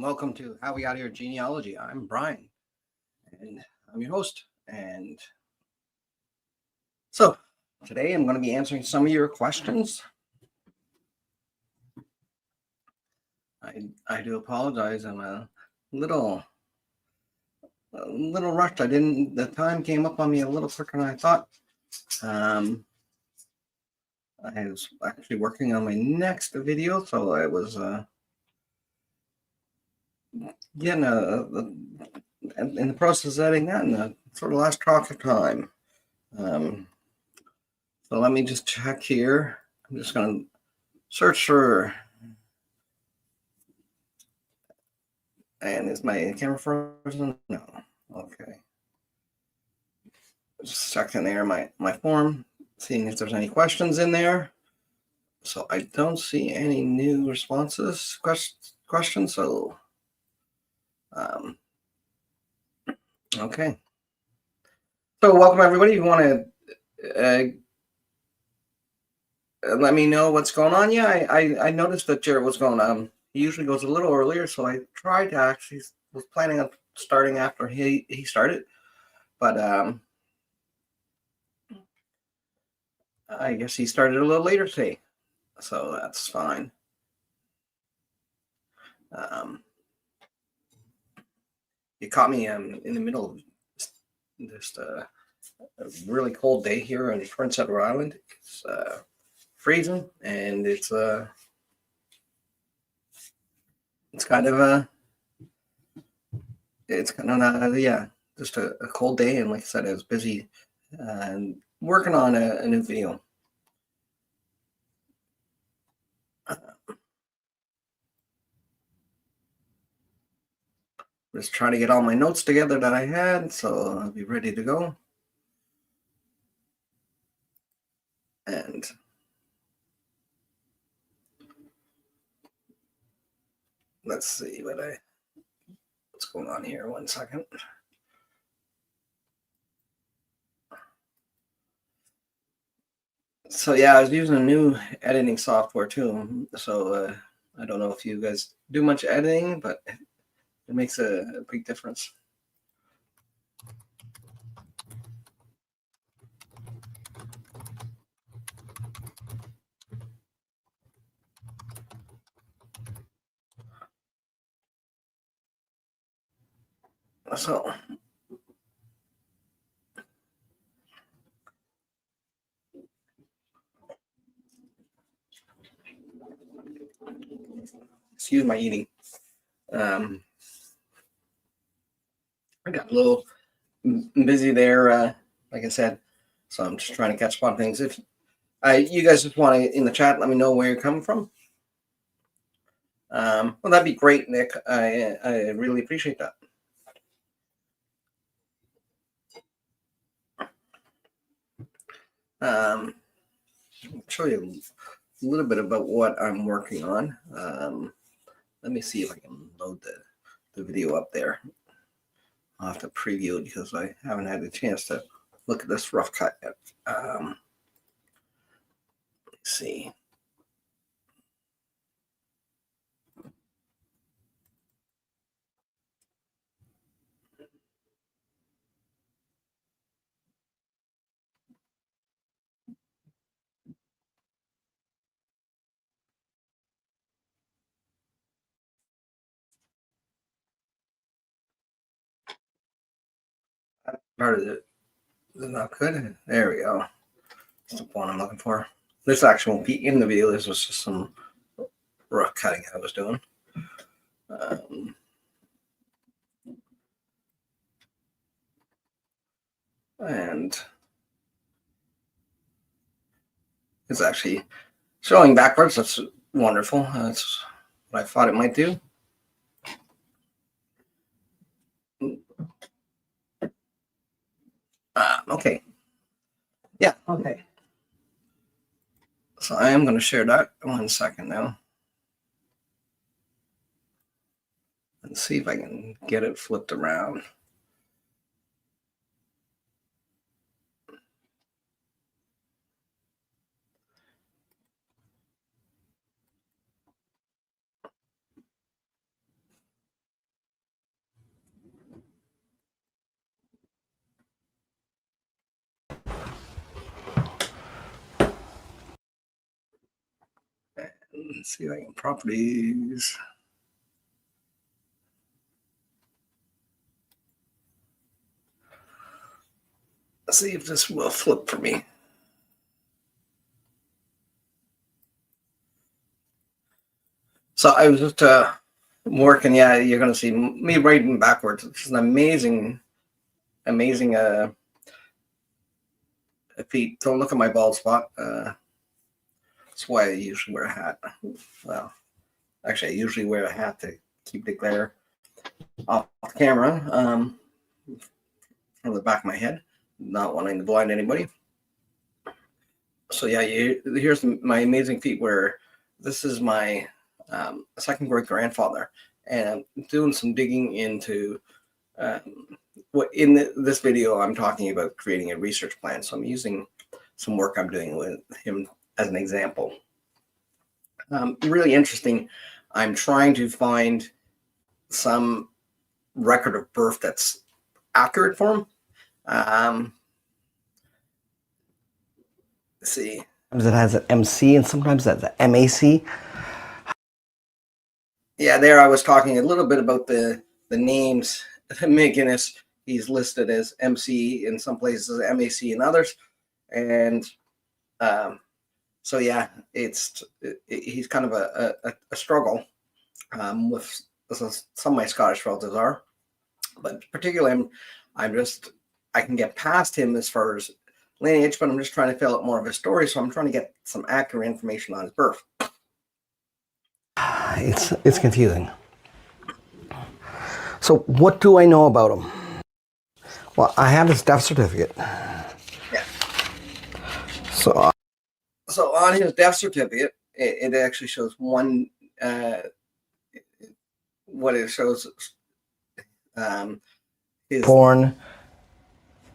welcome to How We Got Here Genealogy. I'm Brian, and I'm your host. And so today I'm going to be answering some of your questions. I do apologize. I'm a little rushed. The time came up on me a little quicker than I thought. I was actually working on my next video, so I was getting in the process of editing that, and sort of lost track of time. So let me just check here. I'm just going to search for. And is my camera frozen? No. Okay. Just checking there my form, seeing if there's any questions in there. So I don't see any new responses, questions. So, okay. So welcome everybody. You want to let me know what's going on? Yeah, I noticed that Jared was going on. He usually goes a little earlier, so I tried to actually was planning on starting after he started, but I guess he started a little later today, so that's fine. You caught me in the middle of just a really cold day here in Prince Edward Island. It's freezing, and it's kind of yeah, just a cold day. And like I said, I was busy working on a new video. Just trying to get all my notes together that I had, so I'll be ready to go. And let's see what's going on here. 1 second. So yeah, I was using a new editing software too. So I don't know if you guys do much editing, but it makes a big difference. So excuse my eating. I got a little busy there, like I said, so I'm just trying to catch up on things. If you guys just want to in the chat, let me know where you're coming from. Well, that'd be great, Nick. I really appreciate that. I'll show you a little bit about what I'm working on. Let me see if I can load the video up there. I'll have to preview it because I haven't had a chance to look at this rough cut yet. Let's see. Part of it is not good. There we go. That's the one I'm looking for. This actually won't be in the video. This was just some rough cutting I was doing. And it's actually showing backwards. That's wonderful. That's what I thought it might do. Okay. Yeah, okay. So I am going to share that 1 second now. And see if I can get it flipped around. Let's see if I can properties. Let's see if this will flip for me. So I was just working. Yeah, you're going to see me writing backwards. It's an amazing feat. Don't look at my bald spot. That's why I usually wear a hat. Well, actually, I usually wear a hat to keep the glare off the camera from the back of my head, not wanting to blind anybody. So yeah, here's my amazing feat where this is my second great grandfather, and I'm doing some digging into what in this video I'm talking about creating a research plan. So I'm using some work I'm doing with him as an example. Really interesting. I'm trying to find some record of birth that's accurate for him. Let's see. Sometimes it has an MC and sometimes that's an MAC. Yeah, there I was talking a little bit about the names. McGinnis, he's listed as MC in some places, MAC in others. And so yeah, he's kind of a struggle with some of my Scottish relatives are, but particularly I can get past him as far as lineage, but I'm just trying to fill out more of his story. So I'm trying to get some accurate information on his birth. It's confusing. So what do I know about him? Well, I have his death certificate. Yeah. So on his death certificate, it actually shows one. What it shows, his born.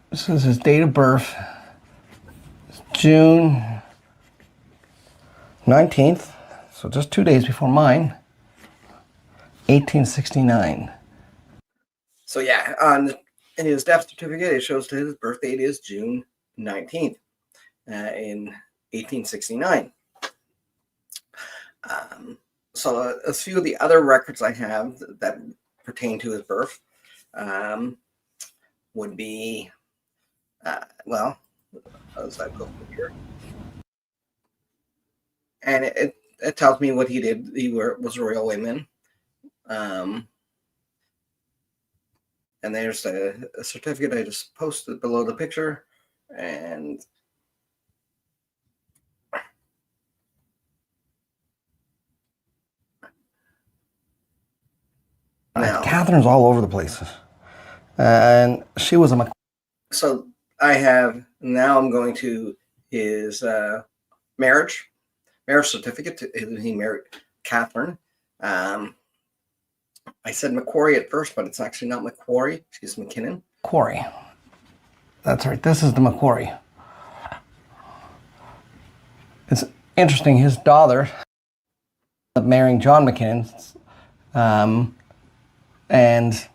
This is his date of birth, June 19th. So just 2 days before mine, 1869. So yeah, on his death certificate, it shows that his birth date is June 19th in 1869. So a few of the other records I have that pertain to his birth would be, well, as I go through here. And it tells me what he did. He was a railwayman. And there's a certificate I just posted below the picture. And now, Catherine's all over the place. And she was a... So I have, now I'm going to his marriage certificate. He married Catherine. I said Macquarie at first, but it's actually not Macquarie. She's McKinnon. Macquarie. That's right. This is the Macquarie. It's interesting. His daughter marrying John McKinnon, and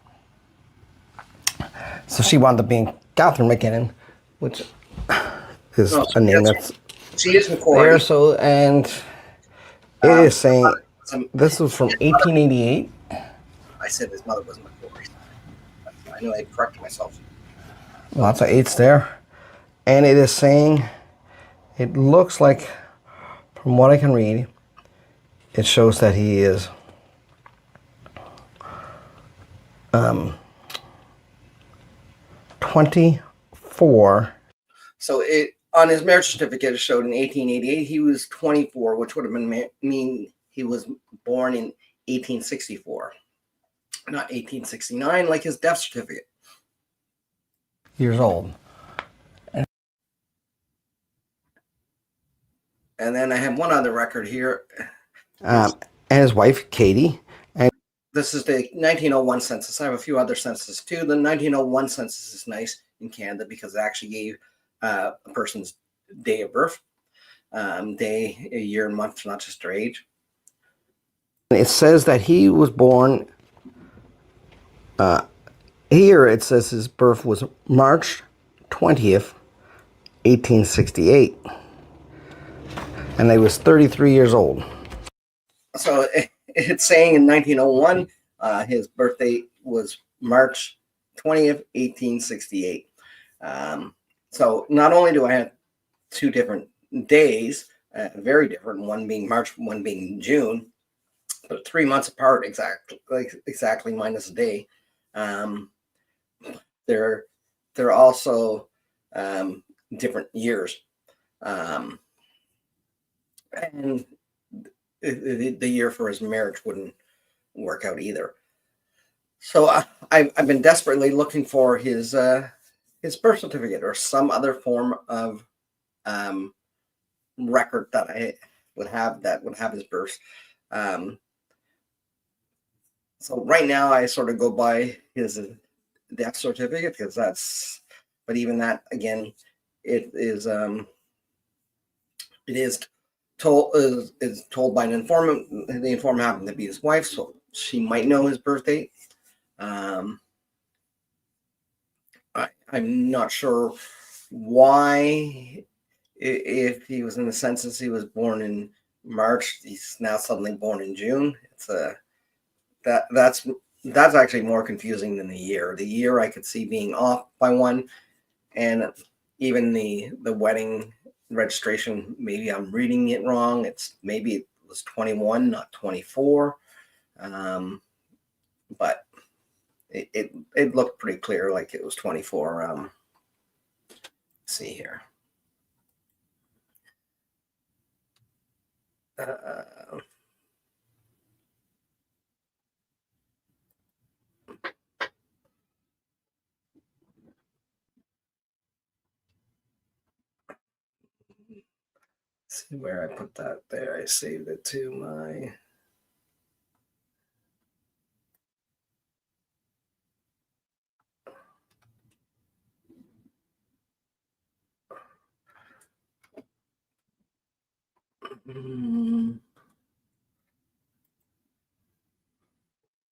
so she wound up being Catherine McKinnon, which is a name that's she is Macquarie. There. So, and it is saying this was from 1888. I said his mother was Macquarie. I know I corrected myself. Lots of 8s there. And it is saying, it looks like, from what I can read, it shows that he is 24. So on his marriage certificate, it showed in 1888 he was 24, which would have mean he was born in 1864. Not 1869, like his death certificate. Years old. And then I have one other record here. And his wife, Katie. And this is the 1901 census. I have a few other censuses too. The 1901 census is nice in Canada because it actually gave a person's day of birth, day, a year, and month, not just their age. It says that he was born... here it says his birth was March 20th, 1868. And he was 33 years old. So it's saying in 1901, his birthday was March 20th, 1868. So not only do I have two different days, very different, one being March, one being June, but 3 months apart, exactly minus a day. They're also different years, and the year for his marriage wouldn't work out either. So I've been desperately looking for his birth certificate or some other form of record that I would have his birth. So right now I sort of go by his death certificate because but even that again, it is told by an informant. The informant happened to be his wife, so she might know his birth date. I'm not sure why, if he was in the census, he was born in March. He's now suddenly born in June. That's actually more confusing than the year. The year I could see being off by one, and even the wedding registration. Maybe I'm reading it wrong. Maybe it was 21, not 24. But it looked pretty clear, like it was 24. Let's see here. See where I put that there. I saved it to my.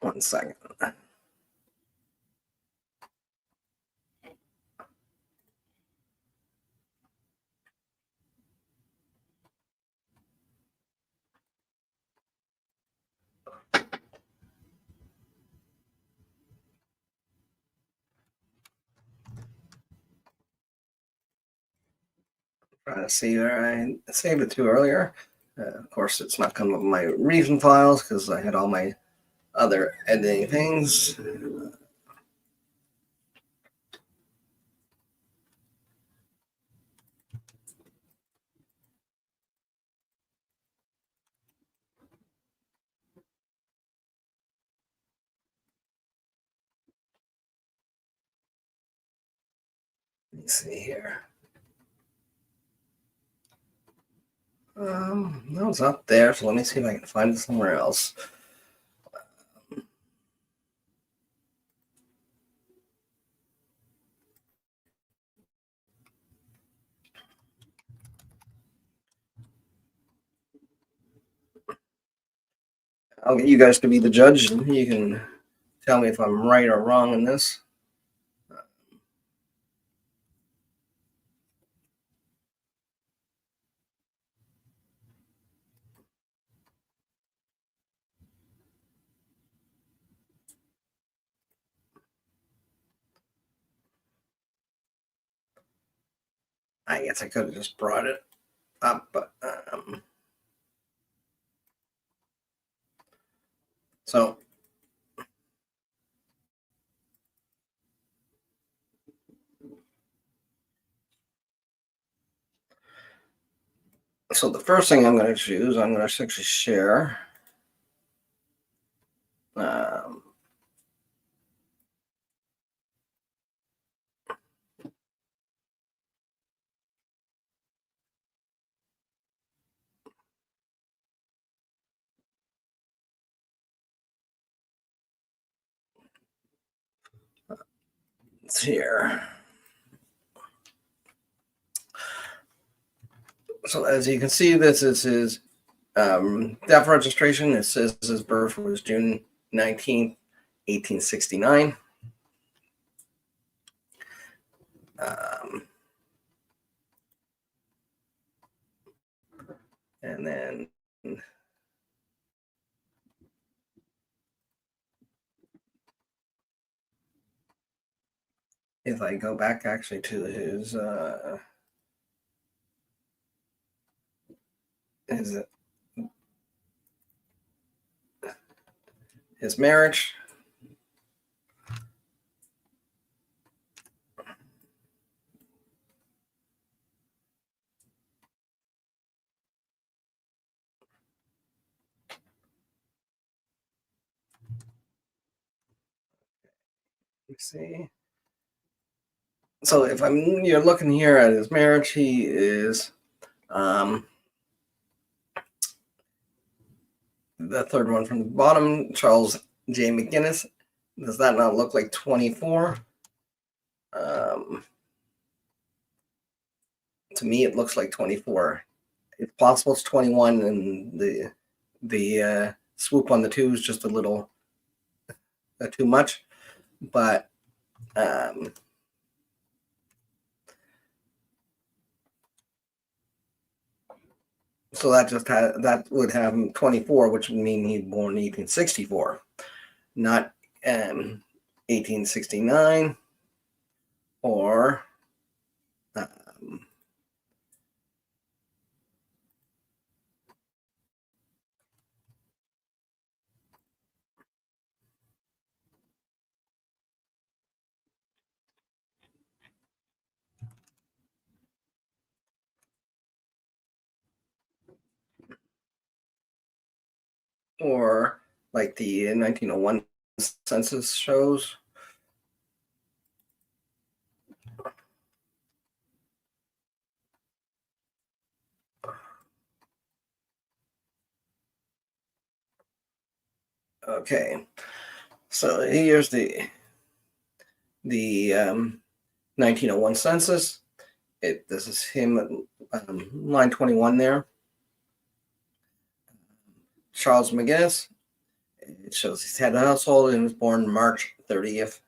One second. Trying to see where I saved it to earlier. Of course, it's not coming up in my recent files because I had all my other editing things. Let me see here. No, it's not there. So let me see if I can find it somewhere else. I'll get you guys to be the judge, and you can tell me if I'm right or wrong in this. I guess I could have just brought it up, but so the first thing I'm going to choose, I'm going to actually share. It's here. So as you can see, this is his death registration. It says his birth was June 19th, 1869. And then if I go back actually to his marriage. Let's see. So if you're looking here at his marriage, he is the third one from the bottom, Charles J. McGinnis. Does that not look like 24? To me, it looks like 24. It's possible it's 21, and the swoop on the 2 is just a little too much. But so that would have him 24, which would mean he's born 1864, not 1869 or like the 1901 census shows. Okay, so here's the 1901 census. This is him at line 21 there. Charles McGinnis. It shows he's had a household and was born March 30th.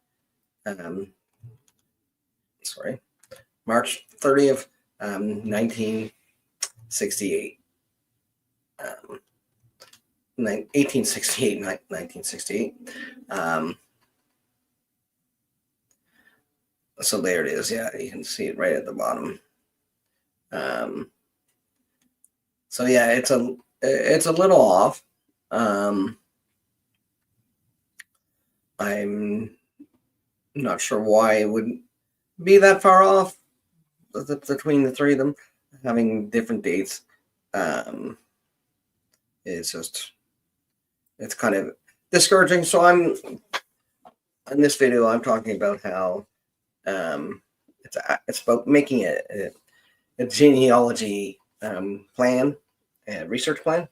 March 30th, 1968. 1868, 1968. So there it is. Yeah, you can see it right at the bottom. So yeah, it's a little off. I'm not sure why it would be that far off between the three of them, having different dates. It's kind of discouraging. So in this video, I'm talking about how it's about making a genealogy plan, a research plan.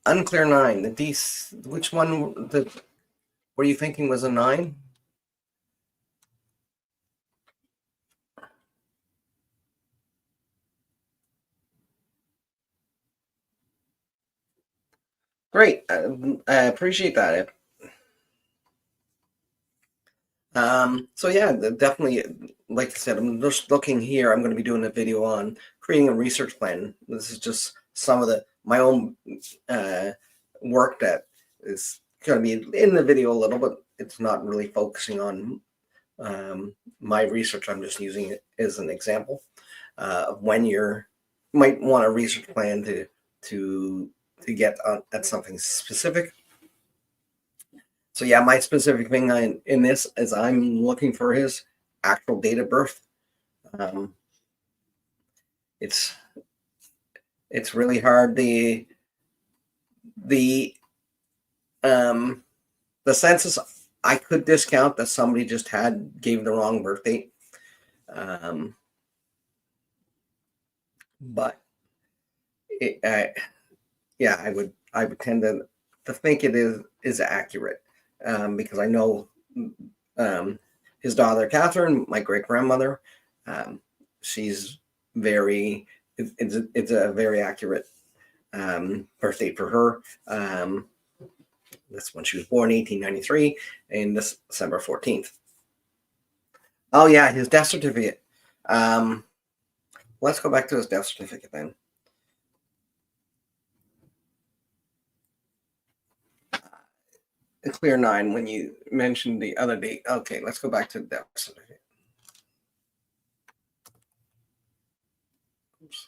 Unclear 9. Which one were you thinking was a 9? Great. I appreciate that. So yeah, definitely, like I said, I'm just looking here. I'm going to be doing a video on creating a research plan. This is just some of my own work that is going to be in the video a little, but it's not really focusing on my research. I'm just using it as an example of when you might want a research plan to get at something specific. So yeah, my specific thing in this is I'm looking for his actual date of birth. It's really hard. The census, I could discount that somebody just gave the wrong birth date. But yeah, I would tend to think it is accurate, because I know his daughter Catherine, my great grandmother, she's very. It's a very accurate birth date for her. That's when she was born, 1893, and December 14th. Oh yeah, his death certificate. Let's go back to his death certificate then. a clear 9 when you mentioned the other date. Okay, let's go back to the death certificate. Oops.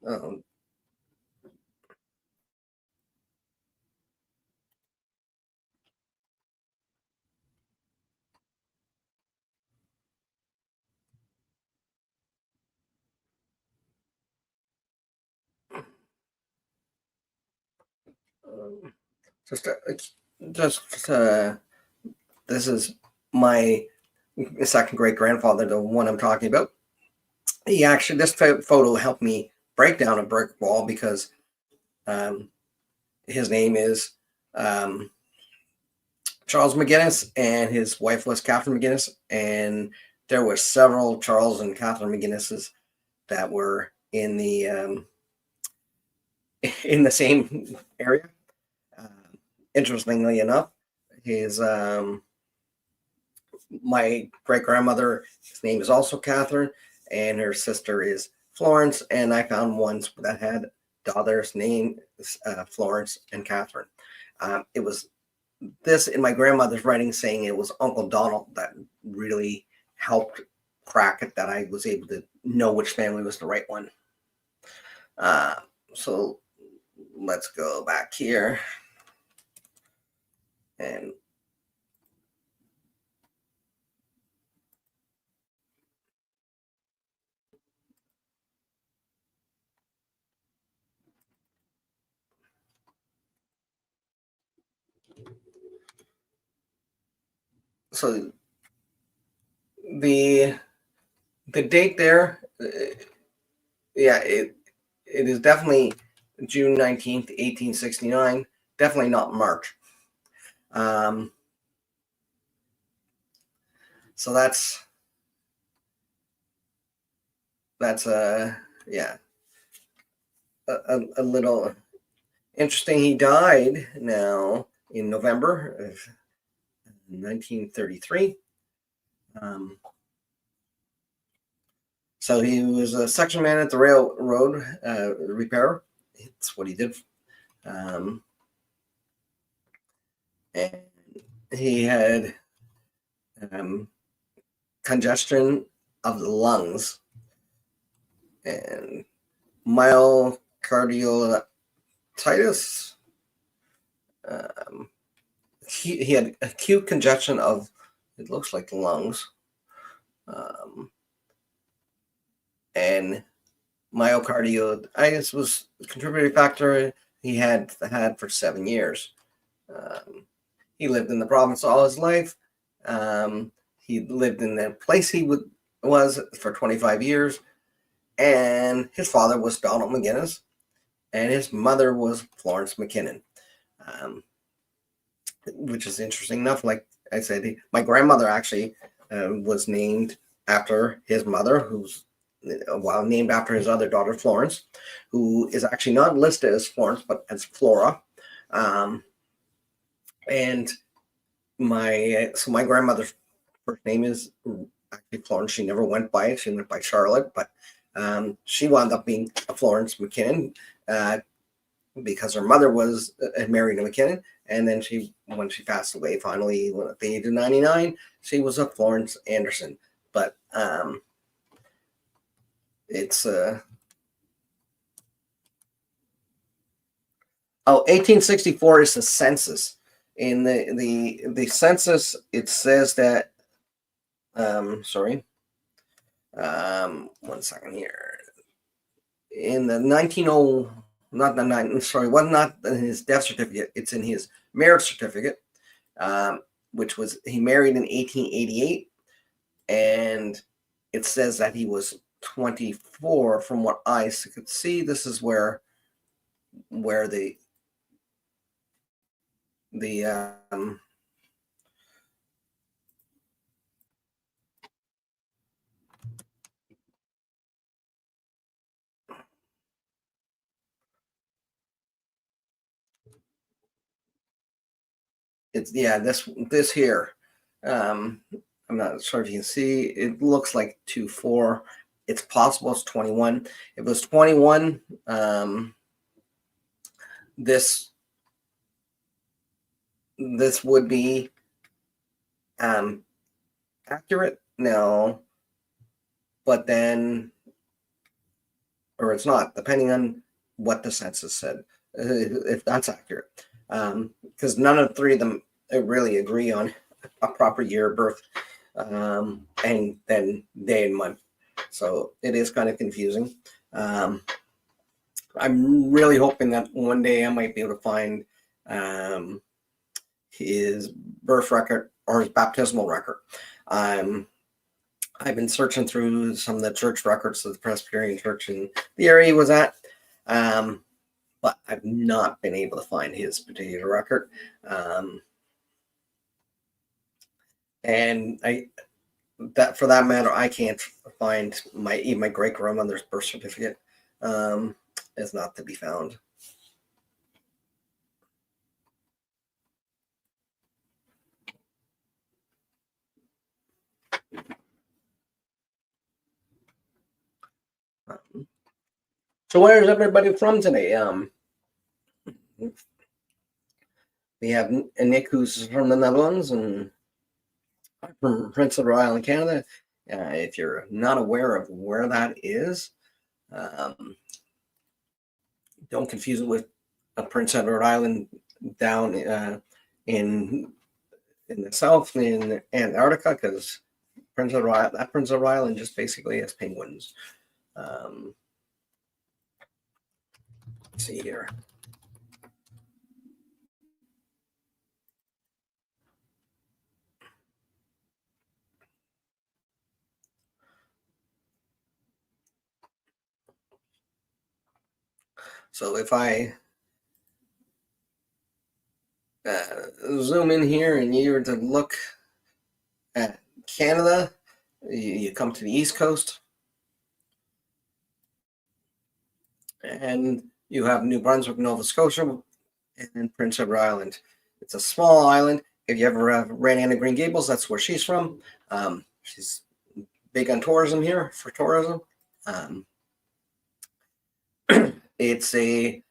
Um, um, just, this is my second great grandfather, the one I'm talking about. He actually, this photo helped me break down a brick wall because his name is Charles McGinnis, and his wife was Catherine McGinnis, and there were several Charles and Catherine McGinnises that were in the same area. Interestingly enough, his my great grandmother, his name is also Catherine, and her sister is Florence, and I found ones that had daughters named Florence and Catherine. It was this in my grandmother's writing saying it was Uncle Donald that really helped crack it, that I was able to know which family was the right one. So let's go back here. And so the date there, yeah, it is definitely June 19th, 1869. Definitely not March. So that's yeah, a little interesting. He died now in November of 1933. So he was a section man at the railroad repair. It's what he did. And he had congestion of the lungs and myocarditis. He had acute congestion of, it looks like, the lungs. And myocarditis was a contributing factor he had for 7 years. He lived in the province all his life. He lived in the place he was for 25 years. And his father was Donald McGinnis, and his mother was Florence McKinnon, which is interesting enough. Like I said, my grandmother actually was named after his mother, who's named after his other daughter, Florence, who is actually not listed as Florence, but as Flora. And my grandmother's first name is actually Florence. She never went by it. She went by Charlotte, but she wound up being a Florence McKinnon because her mother was married to McKinnon. And then when she passed away, finally, at the age of 99, she was a Florence Anderson. But it's 1864 is the census. In the census, it says that sorry, 1 second here. In the 190, not the 9, sorry, was not in his death certificate. It's in his marriage certificate, which was he married in 1888, and it says that he was 24. From what I could see, this is where the it's this here. I'm not sure if you can see. It looks like 2-4. It's possible it's 21. If it was 21, this would be accurate now, but then, or it's not, depending on what the census said, if that's accurate. Because none of the three of them really agree on a proper year of birth, and then day and month. So it is kind of confusing. I'm really hoping that one day I might be able to find his birth record or his baptismal record. I've been searching through some of the church records of the Presbyterian Church in the area he was at, but I've not been able to find his particular record. And for that matter, I can't find even my great grandmother's birth certificate. Is not to be found. So where is everybody from today? We have Nick, who's from the Netherlands, and from Prince Edward Island, Canada. If you're not aware of where that is, don't confuse it with Prince Edward Island down in the south in Antarctica, because Prince Edward Island just basically has penguins. Let's see here. So if I zoom in here and you were to look at Canada, you come to the East Coast, and you have New Brunswick, Nova Scotia, and Prince Edward Island. It's a small island. If you ever ran into Green Gables, that's where she's from. She's big on tourism here, for tourism. It's a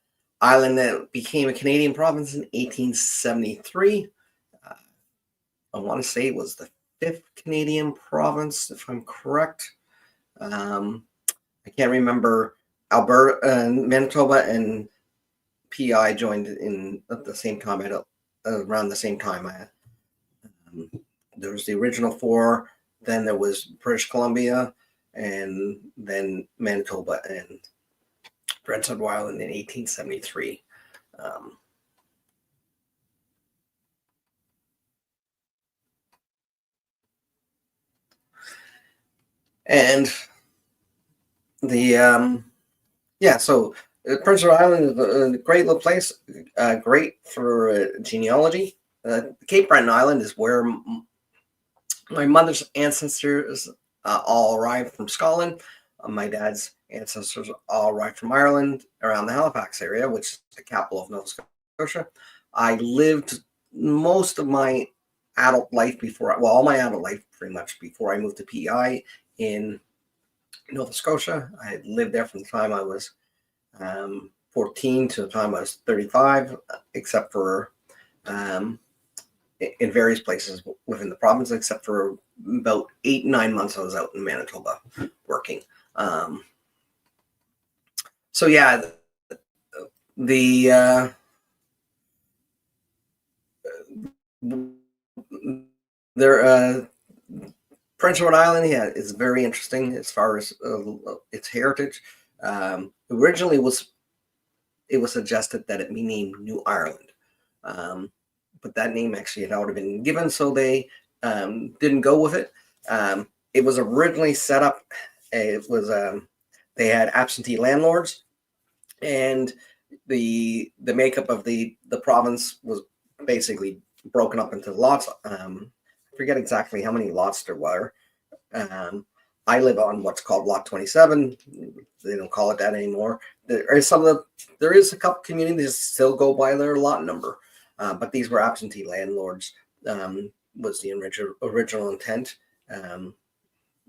island that became a Canadian province in 1873. I want to say it was the 5th Canadian province, if I'm correct. I can't remember. Alberta, Manitoba, and PI joined in at the same time. Around the same time. There was the original 4. Then there was British Columbia, and then Manitoba and Prince Edward Island in 1873. And the so Prince Edward Island is a great little place, great for genealogy. Cape Breton Island is where my mother's ancestors all arrived from Scotland. My dad's ancestors all arrived from Ireland, around the Halifax area, which is the capital of Nova Scotia. I lived most of my adult life all my adult life pretty much before I moved to PEI in Nova Scotia. I lived there from the time I was 14 to the time I was 35, except for in various places within the province, except for about 8-9 months I was out in Manitoba working. So yeah, the Prince Edward Island, is very interesting as far as its heritage. Originally, it was suggested that it be named New Ireland, but that name actually had already been given, so they didn't go with it. It was originally set up. It was they had absentee landlords, and the makeup of the province was basically broken up into lots. I forget exactly how many lots there were. I live on what's called Lot 27. They don't call it that anymore. There is a couple communities that still go by their lot number, but these were absentee landlords. was the original intent,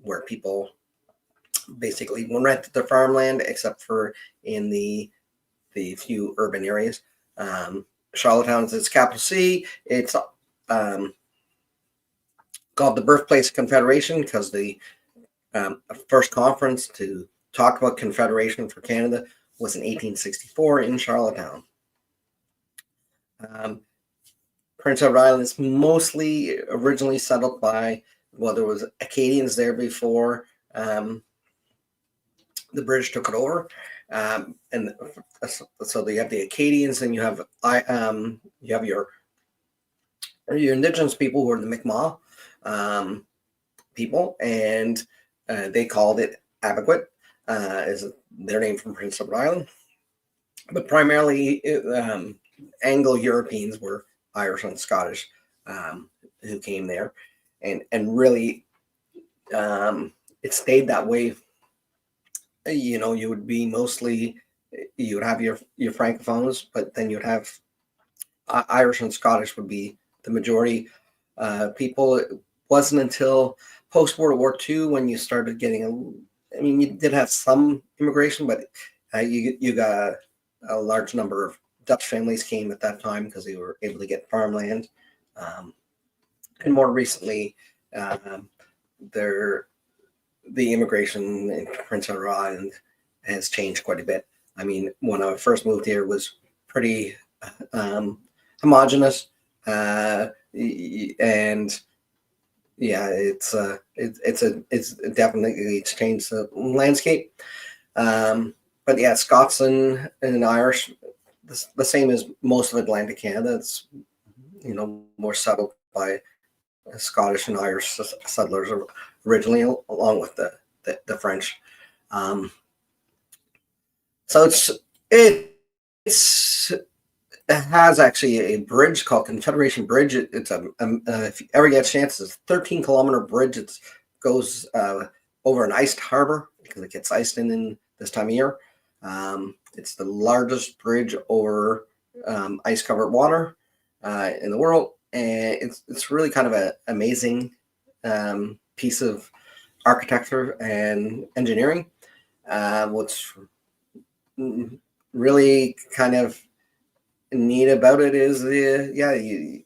where people basically rented their farmland, except for in the few urban areas. Charlottetown is its capital city. It's called the birthplace of Confederation because the first conference to talk about Confederation for Canada was in 1864 in Charlottetown. Prince Edward Island is mostly originally settled by, well, there was Acadians there before the British took it over, and so you have the Acadians, and you have your indigenous people who are the Mi'kmaq people, and they called it Abequit, is their name from Prince Edward Island, but primarily Anglo-Europeans were Irish and Scottish who came there, and really it stayed that way. You would be mostly, you would have your francophones, but then you'd have Irish and Scottish would be the majority people. It wasn't until post World War II when you started getting you did have some immigration, but you got a large number of Dutch families came at that time because they were able to get farmland, and more recently, the immigration in Prince Edward Island has changed quite a bit. I mean, when I first moved here, it was pretty homogenous, and yeah, it's definitely changed the landscape. But yeah, Scots and Irish, the same as most of Atlantic Canada. It's more settled by Scottish and Irish settlers originally, along with the French. So it has actually a bridge called Confederation Bridge. It's if you ever get a chance, it's a 13-kilometer bridge. It goes over an iced harbor because it gets iced in this time of year. It's the largest bridge over ice-covered water in the world, and it's really kind of an amazing piece of architecture and engineering. What's really kind of neat about it is it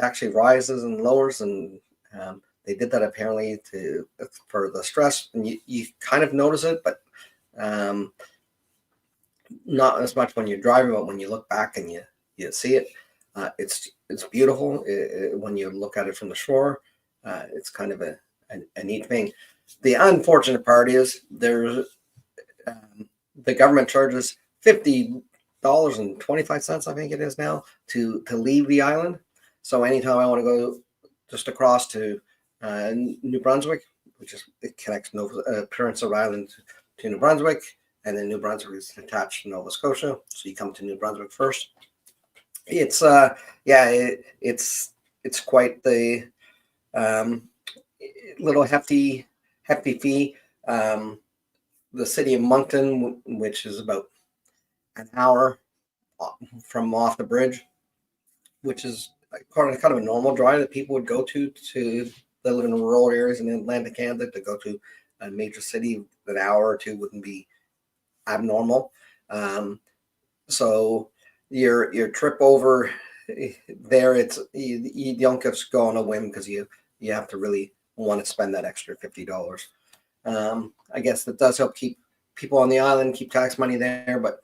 actually rises and lowers, and they did that apparently for the stress, and you kind of notice it, but not as much when you're driving, but when you look back and you see it, it's beautiful. When you look at it from the shore, it's kind of a neat thing. The unfortunate part is there's the government charges $50.25, I think it is now, to leave the island. So anytime I want to go just across to New Brunswick, it connects Prince Edward Island to New Brunswick, and then New Brunswick is attached to Nova Scotia. So you come to New Brunswick first. It's it's quite the little hefty fee. The city of Moncton, which is about an hour from off the bridge, which is kind of a normal drive that people would go to that live in rural areas in Atlantic Canada. To go to a major city, an hour or two wouldn't be abnormal. So your trip over there, you don't just go on a whim because you have to really want to spend that extra $50. I guess that does help keep people on the island, keep tax money there, but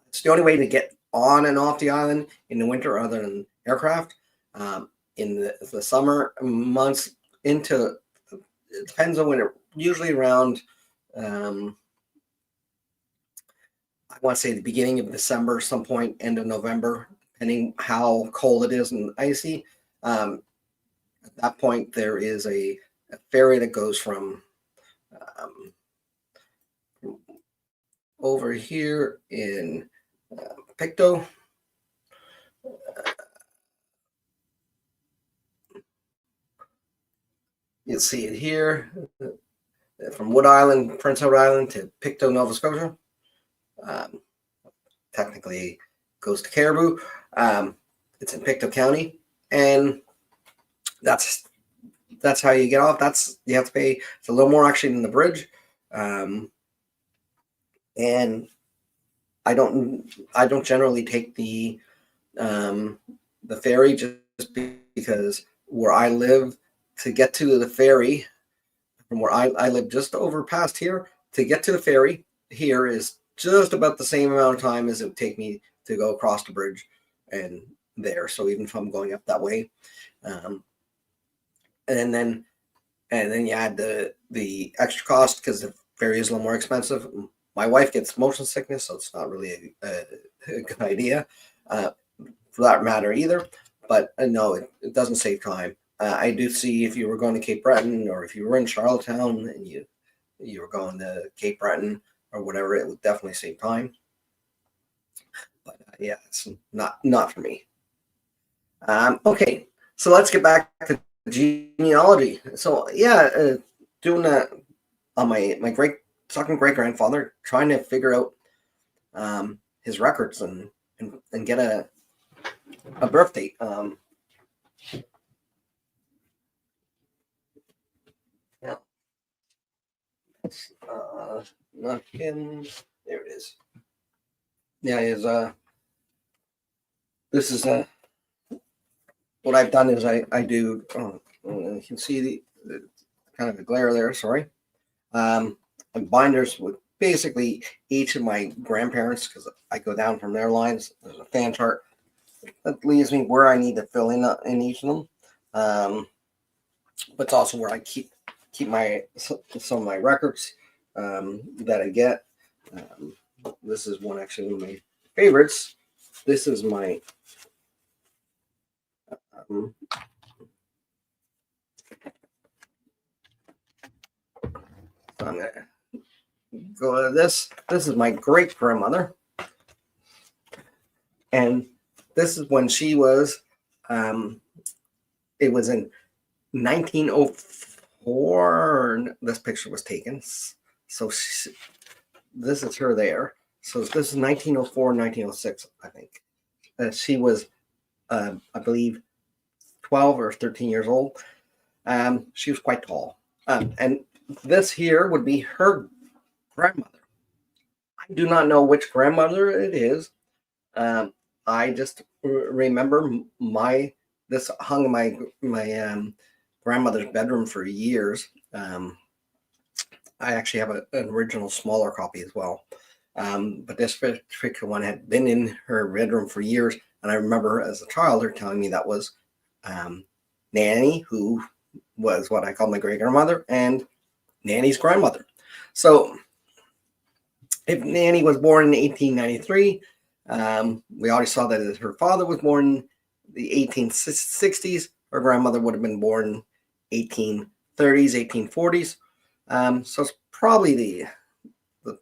it's the only way to get on and off the island in the winter other than aircraft. In the summer months, it depends on when, usually around I want to say the beginning of December, some point end of November, depending how cold it is and icy. At that point, there is a ferry that goes from over here in Pictou. You'll see it here from Wood Island, Prince Edward Island to Pictou, Nova Scotia. Technically goes to Caribou. It's in Pictou County, and that's how you get off. You have to pay. It's a little more actually than the bridge, and I don't generally take the ferry just because where I live, to get to the ferry from where I live just over past here, to get to the ferry here is just about the same amount of time as it would take me to go across the bridge and there. So even if I'm going up that way, and then you add the extra cost because the ferry is a little more expensive. My wife gets motion sickness, so it's not really a good idea for that matter either. But no, it doesn't save time. I do see if you were going to Cape Breton, or if you were in Charlottetown and you were going to Cape Breton or whatever, it would definitely save time. But yeah, it's not for me. Okay, so let's get back to genealogy. So yeah, doing that on my second great grandfather, trying to figure out his records and get a birth date. Yeah, it's not him. There it is. Yeah, his this is what I've done is I do. You can see the kind of a glare there. Sorry. Binders with basically each of my grandparents, because I go down from their lines. There's a fan chart that leaves me where I need to fill in each of them. But it's also where I keep some of my records that I get. This is one actually of my favorites. This is my so I'm gonna go to this. This is my great grandmother, and this is when she was. It was in 1904. This picture was taken. So this is her there. So this is 1904, 1906, I think. She was, I believe, 12 or 13 years old. She was quite tall. And this here would be her grandmother. I do not know which grandmother it is. I just remember this hung in my grandmother's bedroom for years. I actually have an original smaller copy as well. But this particular one had been in her bedroom for years. And I remember as a child her telling me that was Nanny, who was what I call my great grandmother, and Nanny's grandmother. So if Nanny was born in 1893, we already saw that her father was born in the 1860s. Her grandmother would have been born 1830s, 1840s. So it's probably the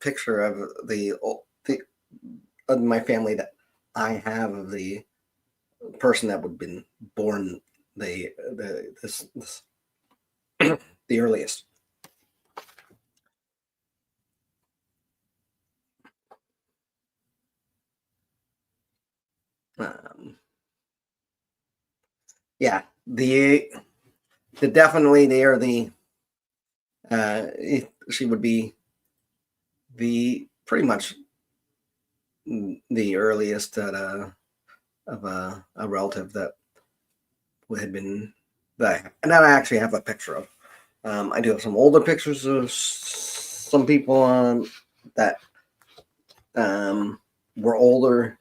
picture of of my family that I have of the person that would have been born the earliest. Yeah, the definitely they are she would be the pretty much the earliest that of a relative that had been that I actually have a picture of. I do have some older pictures of some people that were older,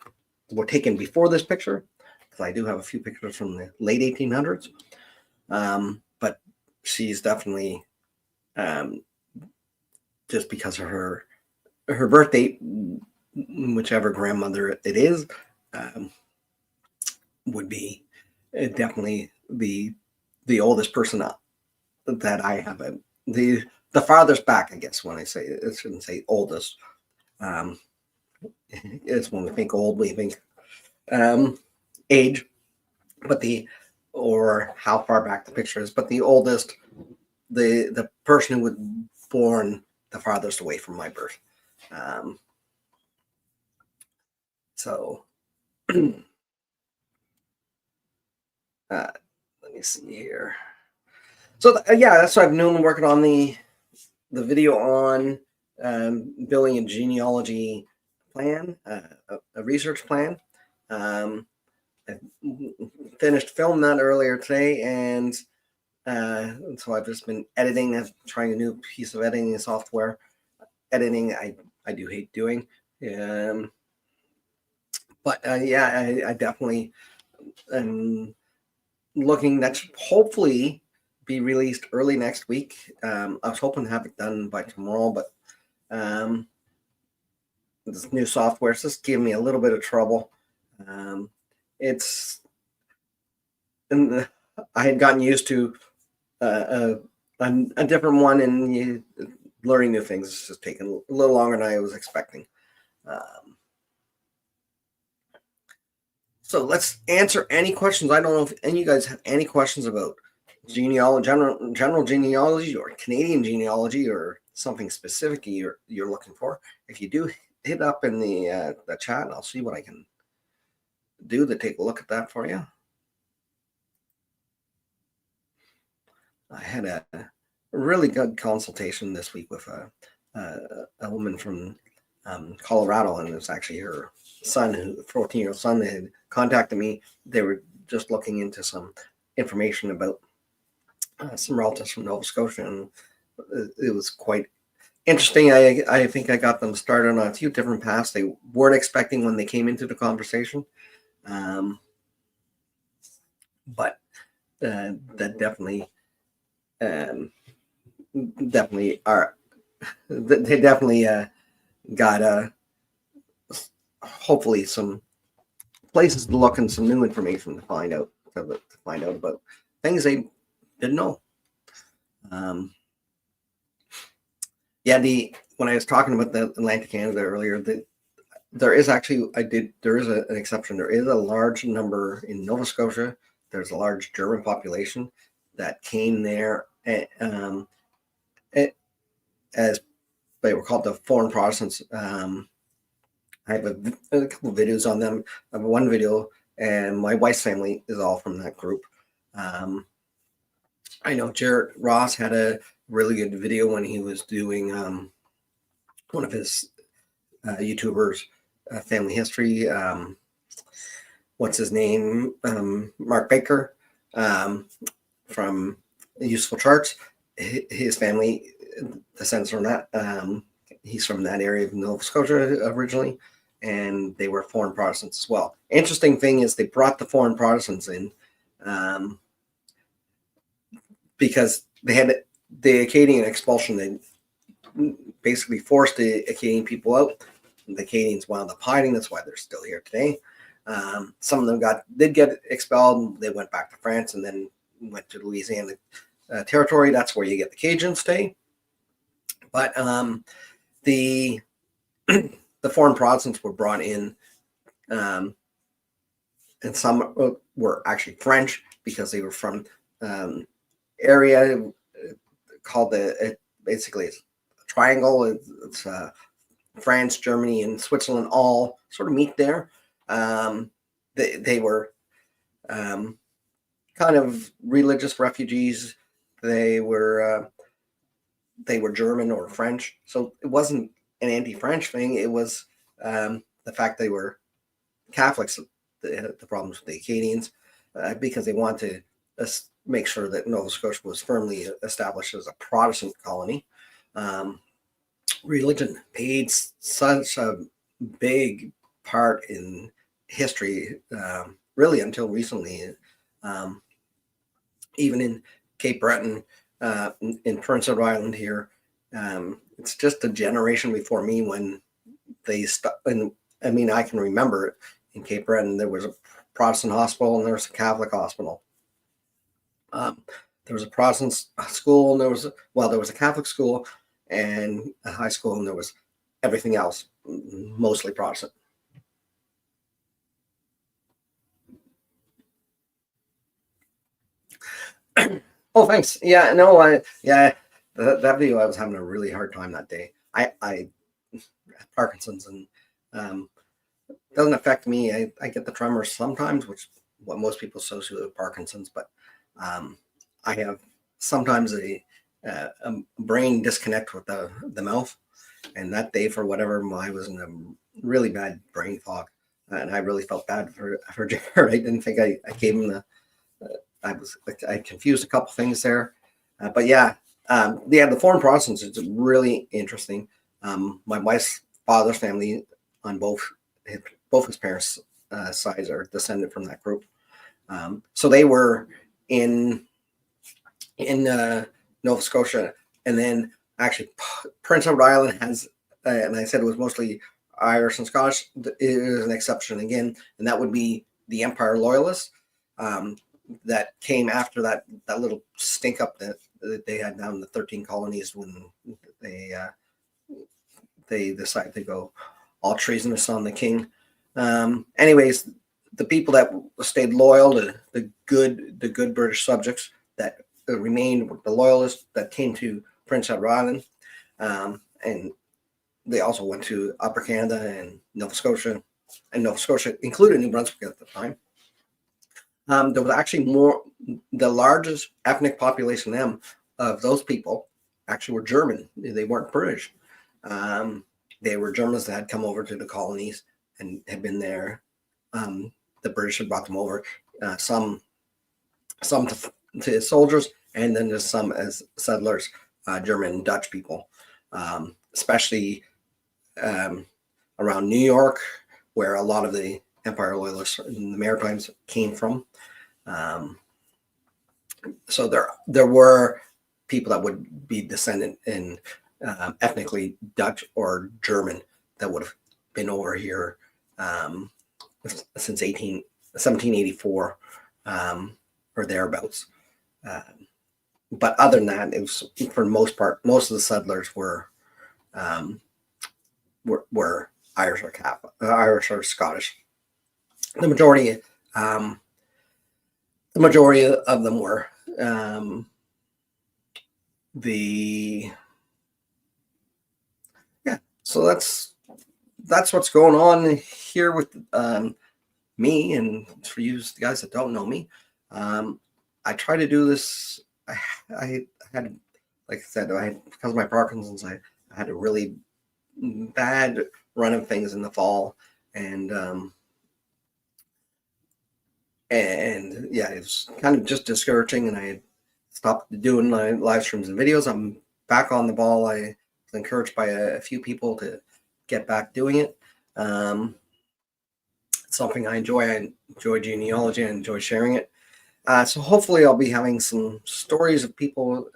were taken before this picture, because I do have a few pictures from the late 1800s. But she's definitely just because of her birth date, whichever grandmother it is, would be definitely the oldest person that I have. The farthest back, I guess, when I say it, I shouldn't say oldest. It's when we think old, we think age, but or how far back the picture is, but the oldest, the person who was born the farthest away from my birth. So let me see here. So yeah, that's what I've been working on the video on building a genealogy plan, a research plan. I finished filming that earlier today, and so I've just been editing, trying a new piece of editing software. Editing, I do hate doing. But yeah, I definitely am looking. That should hopefully be released early next week. I was hoping to have it done by tomorrow, but this new software is just giving me a little bit of trouble. It's, and I had gotten used to a different one, and learning new things is just taking a little longer than I was expecting. So let's answer any questions. I don't know if any of you guys have any questions about genealogy, general genealogy, or Canadian genealogy, or something specific you're looking for. If you do, hit up in the chat, and I'll see what I can do to take a look at that for you. I had a really good consultation this week with a woman from Colorado, and it's actually her son, who 14-year-old son, that had contacted me. They were just looking into some information about some relatives from Nova Scotia, and it was quite interesting. I think I got them started on a few different paths they weren't expecting when they came into the conversation, but that definitely are. They definitely got hopefully some places to look and some new information to find out about things they didn't know. Yeah, when I was talking about the Atlantic Canada earlier, there is actually there is an exception. There is a large number in Nova Scotia. There's a large German population that came there as they were called the foreign Protestants. I have a couple of videos on them. I have one video, and my wife's family is all from that group. I know Jarrett Ross had a really good video when he was doing one of his YouTubers, family history. What's his name? Mark Baker from Useful Charts. His family descends from that. He's from that area of Nova Scotia originally, and they were foreign Protestants as well. Interesting thing is they brought the foreign Protestants in because they had the Acadian expulsion. They basically forced the Acadian people out. The Acadians wound up hiding. That's why they're still here today. Some of them did get expelled. They went back to France and then went to Louisiana territory. That's where you get the Cajuns stay. But the foreign Protestants were brought in, and some were actually French because they were from area called basically it's a triangle. It's France, Germany, and Switzerland all sort of meet there. They were kind of religious refugees. They were German or French, so it wasn't an anti-French thing. It was the fact they were Catholics that had the problems with the Acadians because they wanted to make sure that Nova Scotia was firmly established as a Protestant colony. Religion played such a big part in history, really until recently. Even in Cape Breton, in Prince Edward Island here, it's just a generation before me when they and I mean, I can remember it. In Cape Breton, there was a Protestant hospital and there was a Catholic hospital. There was a Protestant school, and there was a Catholic school and a high school, and there was everything else, mostly Protestant. Oh, thanks. Yeah, no, that video, I was having a really hard time that day. I have Parkinson's, and doesn't affect me. I get the tremors sometimes, which what most people associate with Parkinson's, but I have sometimes a brain disconnect with the mouth, and that day, for whatever, I was in a really bad brain fog, and I really felt bad for Jared. I didn't think I gave him the. I confused a couple things there, but yeah, the foreign Protestants is really interesting. My wife's father's family on both his parents' sides are descended from that group. So they were in Nova Scotia, and then actually Prince Edward Island has, and I said it was mostly Irish and Scottish. Is an exception again, and that would be the Empire Loyalists that came after that little stink up that they had down in the 13 colonies when they decided to go all treasonous on the king. Anyways, the people that stayed loyal to the good British subjects that remained the loyalists that came to Prince Edward Island, and they also went to Upper Canada and Nova Scotia, included New Brunswick at the time. There was actually the largest ethnic population of those people actually were German. They weren't British. They were Germans that had come over to the colonies and had been there. The British had brought them over, some to soldiers, and then there's some as settlers, German and Dutch people, especially around New York, where a lot of the Empire Loyalists in the Maritimes came from. So there were people that would be descendant in ethnically Dutch or German that would have been over here since 1784 or thereabouts. But other than that, it was, for the most part, most of the settlers were Irish or Catholic, Irish or Scottish. The majority of them were. So that's what's going on here with me, and for you guys that don't know me, I try to do this. I had, like I said, because of my Parkinson's, I had a really bad run of things in the fall, and yeah, it was kind of just discouraging, and I stopped doing my live streams and videos. I'm back on the ball. I was encouraged by a few people to get back doing it. It's something I enjoy. I enjoy genealogy. I enjoy sharing it. So hopefully I'll be having some stories of people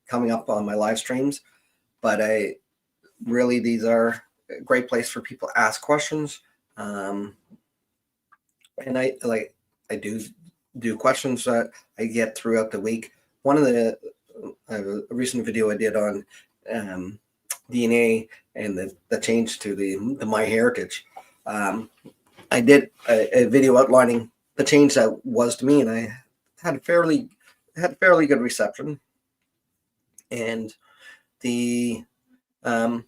coming up on my live streams. But these are a great place for people to ask questions. And I do questions that I get throughout the week. One of a recent video I did on DNA and the change to the MyHeritage. I did a video outlining the change that was to me, and I had fairly good reception. And the one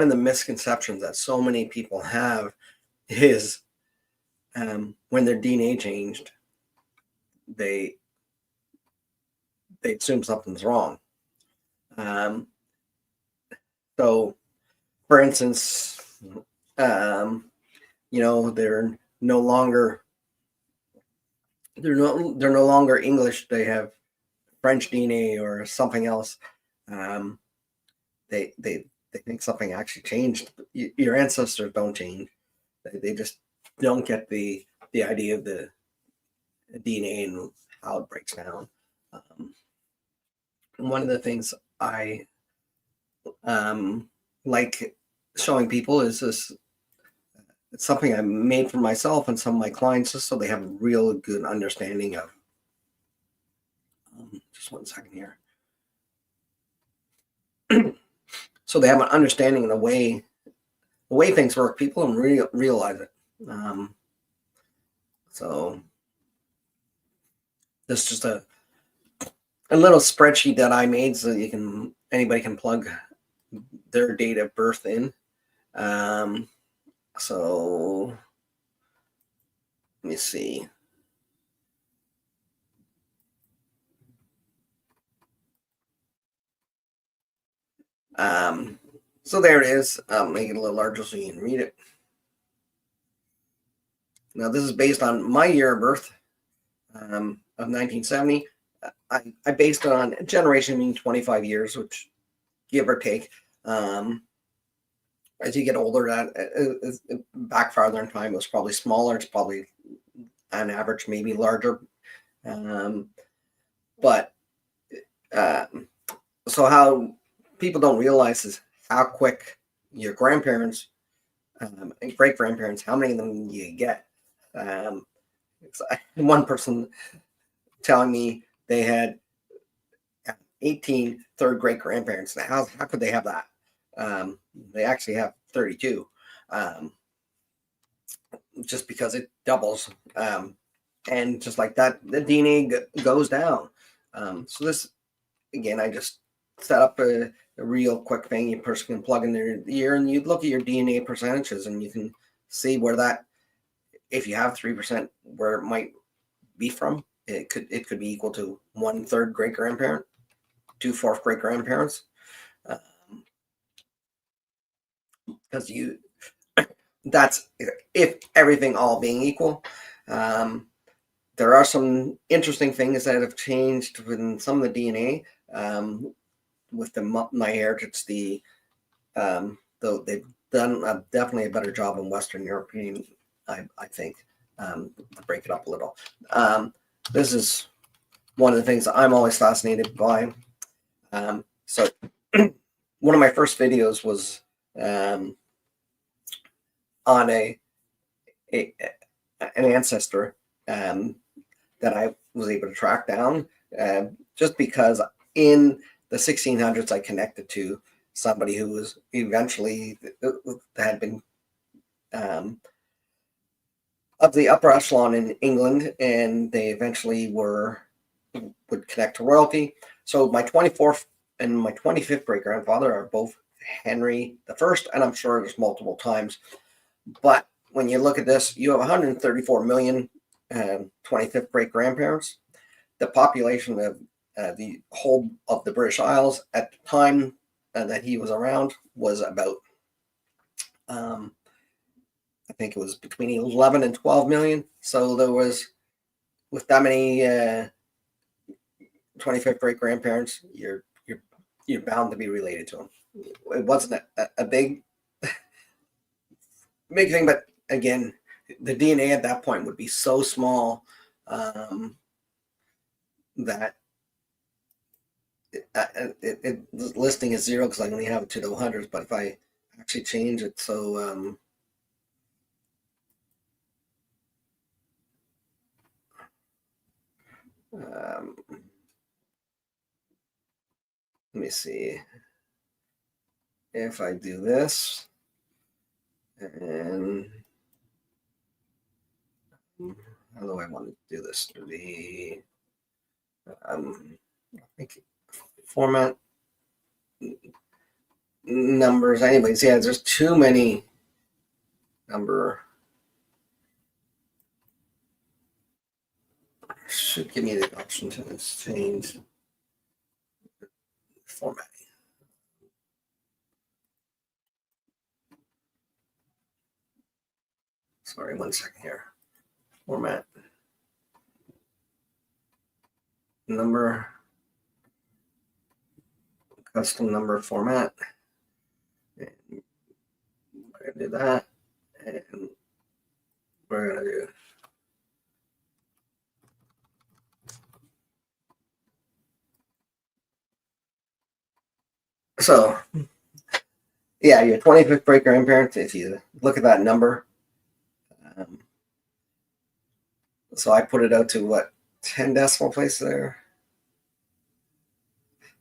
of the misconceptions that so many people have is when their DNA changed, they assume something's wrong. So, for instance, they're no longer English. They have French DNA or something else. They think something actually changed. Your ancestors don't change. They just don't get the idea of the DNA and how it breaks down. One of the things I like showing people is this. It's something I made for myself and some of my clients, just so they have a real good understanding of. Just 1 second here. So they have an understanding of the way things work, people, and realize it. So this is just a little spreadsheet that I made so anybody can plug their date of birth in. So let me see. So there it is. Make it a little larger so you can read it. Now this is based on my year of birth of 1970. I based it on generation mean 25 years, which give or take. As you get older, that back farther in time, it was probably smaller. It's probably on average maybe larger. But so how people don't realize is how quick your grandparents and great grandparents, how many of them you get. One person telling me they had 18 third great grandparents. Now, how could they have that? They actually have 32, just because it doubles. And just like that, the DNA goes down. So this, again, I just set up a real quick thing. You person can plug in their year and you look at your DNA percentages and you can see where that, if you have 3%, where it might be from. It could be equal to 1/3 great grandparent, 2/4 great grandparents, because that's if everything all being equal. There are some interesting things that have changed within some of the DNA with the MyHeritage. Though they've done definitely a better job in Western European, I think, to break it up a little. This is one of the things I'm always fascinated by. So one of my first videos was on an ancestor that I was able to track down, just because in the 1600s I connected to somebody who was eventually had been of the upper echelon in England, and they eventually would connect to royalty. So my 24th and my 25th great grandfather are both Henry I, and I'm sure there's multiple times. But when you look at this, you have 134 million 25th great grandparents. The population of the whole of the British Isles at the time that he was around was about, I think it was between 11 and 12 million. So there was, with that many 25th great grandparents, you're bound to be related to them. It wasn't a big thing, but again, the DNA at that point would be so small that listing is 0 because I only have it to the hundreds. But if I actually change it, so let me see if I do this, and how do I want to do this? To the I think format numbers. Anyways, yeah, there's too many number. Should give me the option to change formatting. Sorry, 1 second here. Format. Number. Custom number format. And we're going to do that. And we're going to do. So, yeah, your 25th great grandparents, if you look at that number. So I put it out to what, 10 decimal places there.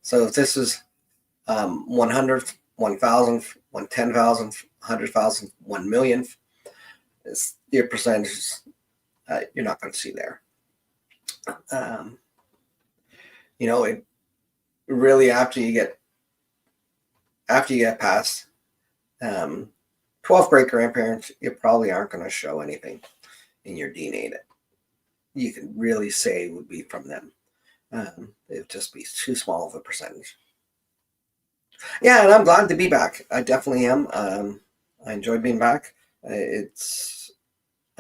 So if this is 100th, 1,000th, 110,000th, 100,000th, 1 millionth, your percentages you're not going to see there. It really after you get past 12 great grandparents, you probably aren't going to show anything in your DNA that you can really say would be from them. It would just be too small of a percentage. Yeah, and I'm glad to be back. I definitely am. I enjoyed being back. It's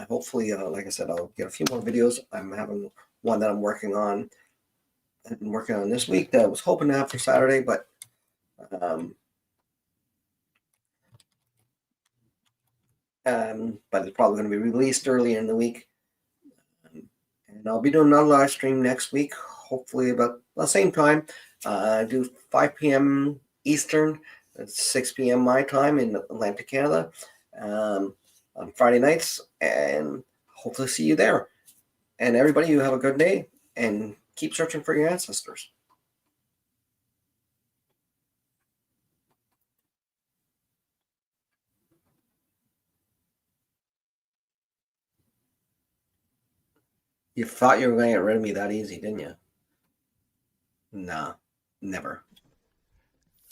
hopefully, like I said, I'll get a few more videos. I'm having one that I'm working on. I've been working on this week that I was hoping to have for Saturday, but it's probably going to be released early in the week. And I'll be doing another live stream next week, hopefully about the same time. Do 5 p.m. Eastern, 6 p.m. my time in Atlantic Canada, on Friday nights, and hopefully see you there. And everybody, you have a good day and keep searching for your ancestors. You thought you were going to get rid of me that easy, didn't you? Nah, never.